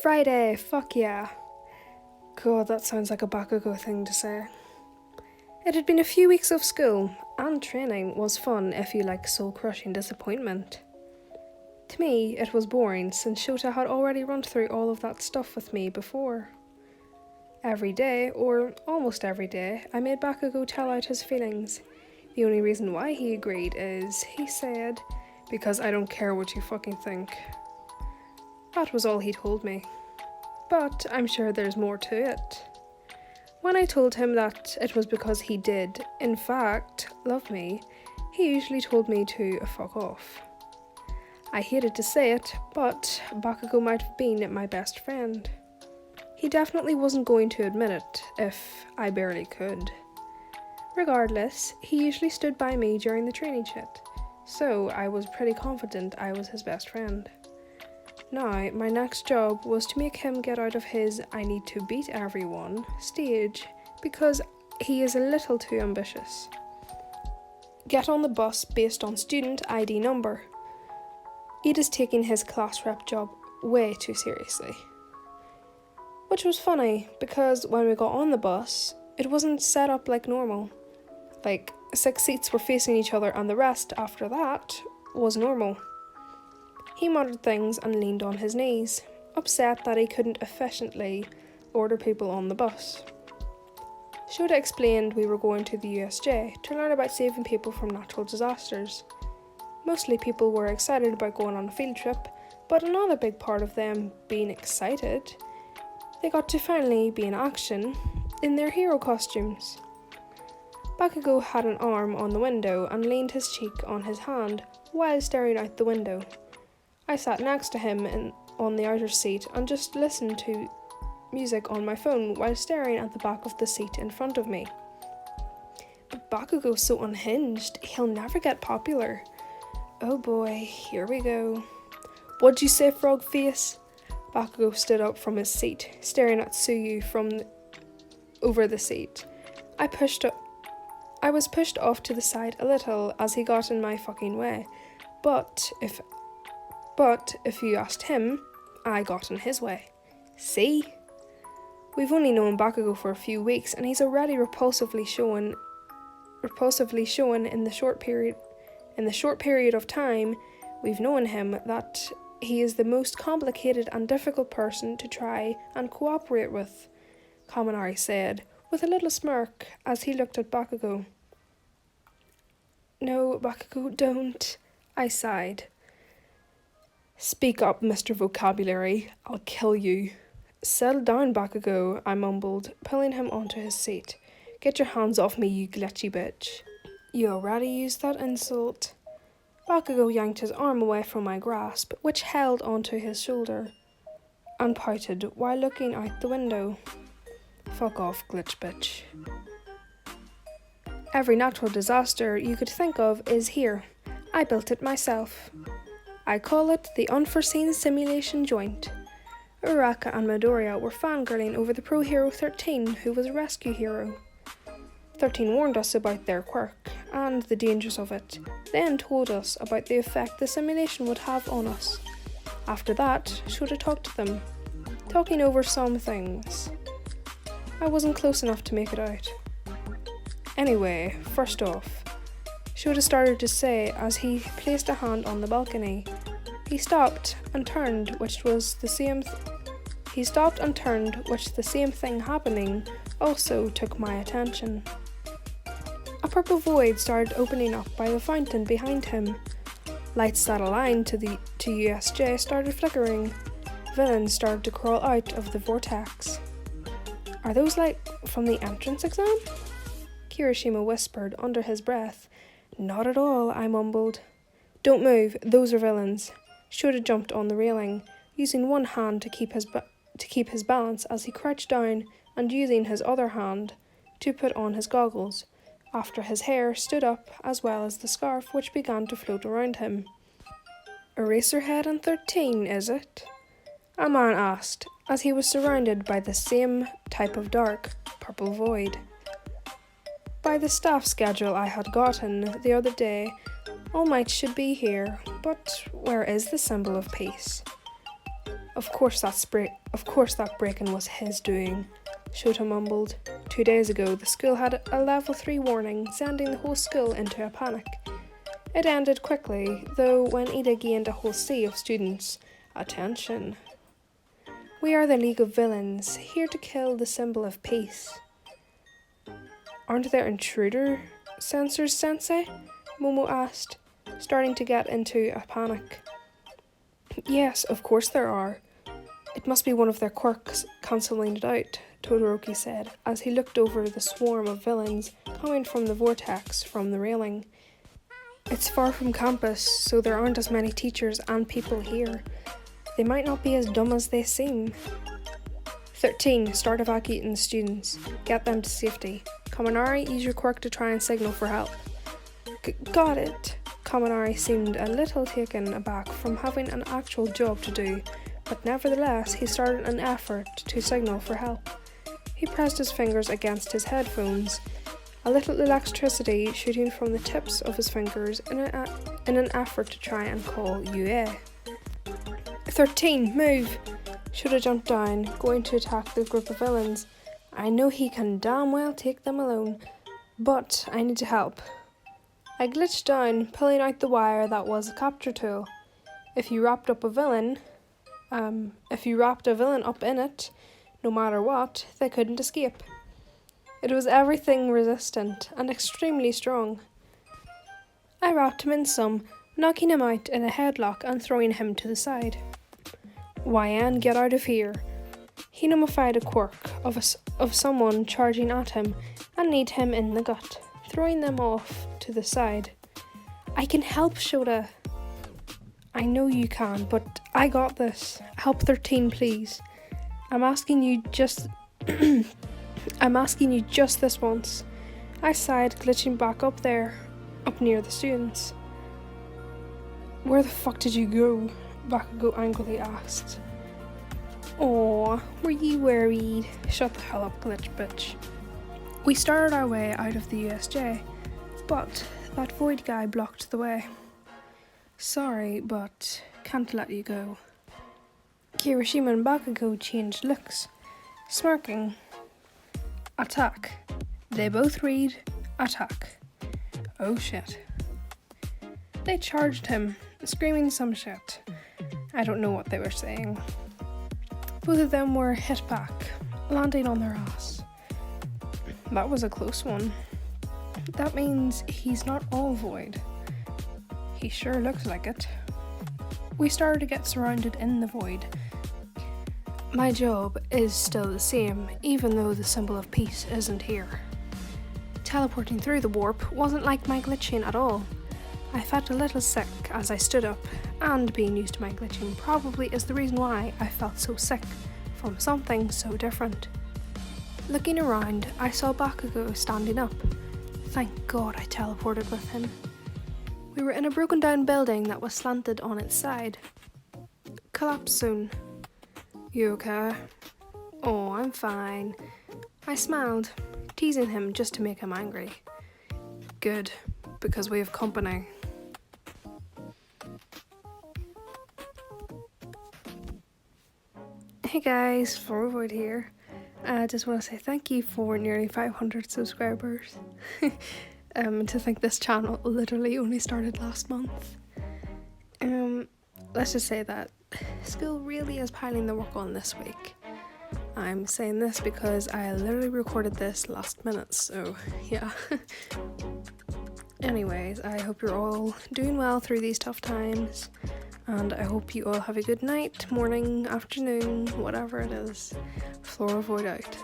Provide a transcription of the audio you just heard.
Friday, fuck yeah. God, that sounds like a Bakugou thing to say. It had been a few weeks of school, and training was fun if you like soul-crushing disappointment. To me, it was boring since Shota had already run through all of that stuff with me before. Every day, or almost every day, I made Bakugou tell out his feelings. The only reason why he agreed is, he said, because I don't care what you fucking think. That was all he told me. But I'm sure there's more to it. When I told him that it was because he did, in fact, love me, he usually told me to fuck off. I hated to say it, but Bakugou might have been my best friend. He definitely wasn't going to admit it, if I barely could. Regardless, he usually stood by me during the training shit, so I was pretty confident I was his best friend. Now, my next job was to make him get out of his I need to beat everyone stage, because he is a little too ambitious. Get on the bus based on student ID number. Ed is taking his class rep job way too seriously. Which was funny, because when we got on the bus, it wasn't set up like normal. Like, 6 seats were facing each other and the rest, after that, was normal. He muttered things and leaned on his knees, upset that he couldn't efficiently order people on the bus. Shota explained we were going to the USJ to learn about saving people from natural disasters. Mostly people were excited about going on a field trip, but another big part of them being excited, they got to finally be in action in their hero costumes. Bakugou had an arm on the window and leaned his cheek on his hand while staring out the window. I sat next to him on the outer seat and just listened to music on my phone while staring at the back of the seat in front of me. But Bakugou's so unhinged, he'll never get popular. Oh boy, here we go. What'd you say, frog face? Bakugou stood up from his seat, staring at Suyu from over the seat. I was pushed off to the side a little as he got in my fucking way, but if you asked him, I got in his way. See? We've only known Bakugou for a few weeks and he's already repulsively shown in the short period of time we've known him that he is the most complicated and difficult person to try and cooperate with, Kaminari said, with a little smirk as he looked at Bakugou. No, Bakugou, don't, I sighed. Speak up, Mr. Vocabulary, I'll kill you. Settle down, Bakugou, I mumbled, pulling him onto his seat. Get your hands off me, you glitchy bitch. You already used that insult. Bakugou yanked his arm away from my grasp, which held onto his shoulder, and pouted while looking out the window. Fuck off, glitch bitch. Every natural disaster you could think of is here. I built it myself. I call it the Unforeseen Simulation Joint. Uraka and Midoriya were fangirling over the Pro Hero 13, who was a rescue hero. 13 warned us about their quirk and the dangers of it, then told us about the effect the simulation would have on us. After that, Shota talked to them, talking over some things. I wasn't close enough to make it out. Anyway, first off, Shota started to say as he placed a hand on the balcony. He stopped and turned, which the same thing happening also took my attention. A purple void started opening up by the fountain behind him. Lights that aligned to USJ started flickering. Villains started to crawl out of the vortex. Are those like from the entrance exam? Kirishima whispered under his breath. Not at all, I mumbled. Don't move, those are villains. Shota jumped on the railing, using one hand to keep his balance as he crouched down and using his other hand to put on his goggles, after his hair stood up as well as the scarf which began to float around him. Eraserhead and 13, is it? A man asked, as he was surrounded by the same type of dark, purple void. By the staff schedule I had gotten the other day, All Might should be here, but where is the symbol of peace? Of course that break-in was his doing, Shota mumbled. 2 days ago, the school had a level 3 warning, sending the whole school into a panic. It ended quickly, though, when Ida gained a whole sea of students' attention. We are the League of Villains, here to kill the symbol of peace. Aren't there intruder sensors, Sensei? Momo asked, starting to get into a panic. Yes, of course there are. It must be one of their quirks cancelling it out, Todoroki said, as he looked over the swarm of villains coming from the vortex from the railing. It's far from campus, so there aren't as many teachers and people here. They might not be as dumb as they seem. 13. Start evacuating the students. Get them to safety. Kaminari, use your quirk to try and signal for help. Got it. Kaminari seemed a little taken aback from having an actual job to do, but nevertheless he started an effort to signal for help. He pressed his fingers against his headphones, a little electricity shooting from the tips of his fingers in an effort to try and call UA. 13, move! Should have jumped down, going to attack the group of villains. I know he can damn well take them alone, but I need to help. I glitched down, pulling out the wire that was a capture tool. If you wrapped a villain up in it, no matter what, they couldn't escape. It was everything resistant and extremely strong. I wrapped him in some, knocking him out in a headlock and throwing him to the side. Wyan, get out of here. He nullified a quirk of someone charging at him and kneed him in the gut, throwing them off to the side. I can help, Shota. I know you can, but I got this. Help 13, please. I'm asking you just this once. I sighed, glitching back up near the students. Where the fuck did you go? Bakugou angrily asked. Aw, were you worried? Shut the hell up, glitch bitch. We started our way out of the USJ, but that void guy blocked the way. Sorry, but can't let you go. Kirishima and Bakugou changed looks, smirking. Attack. They both read attack. Oh shit. They charged him, screaming some shit. I don't know what they were saying. Both of them were hit back, landing on their ass. That was a close one. That means he's not all void. He sure looks like it. We started to get surrounded in the void. My job is still the same, even though the symbol of peace isn't here. Teleporting through the warp wasn't like my glitching at all. I felt a little sick as I stood up, and being used to my glitching probably is the reason why I felt so sick from something so different. Looking around, I saw Bakugou standing up. Thank God I teleported with him. We were in a broken down building that was slanted on its side. Collapse soon. You okay? Oh, I'm fine. I smiled, teasing him just to make him angry. Good, because we have company. Hey guys, Forward here. I just want to say thank you for nearly 500 subscribers. To think this channel literally only started last month. Let's just say that school really is piling the work on this week. I'm saying this because I literally recorded this last minute, so yeah. Anyways, I hope you're all doing well through these tough times, and I hope you all have a good night, morning, afternoon, whatever it is. Flora Void out.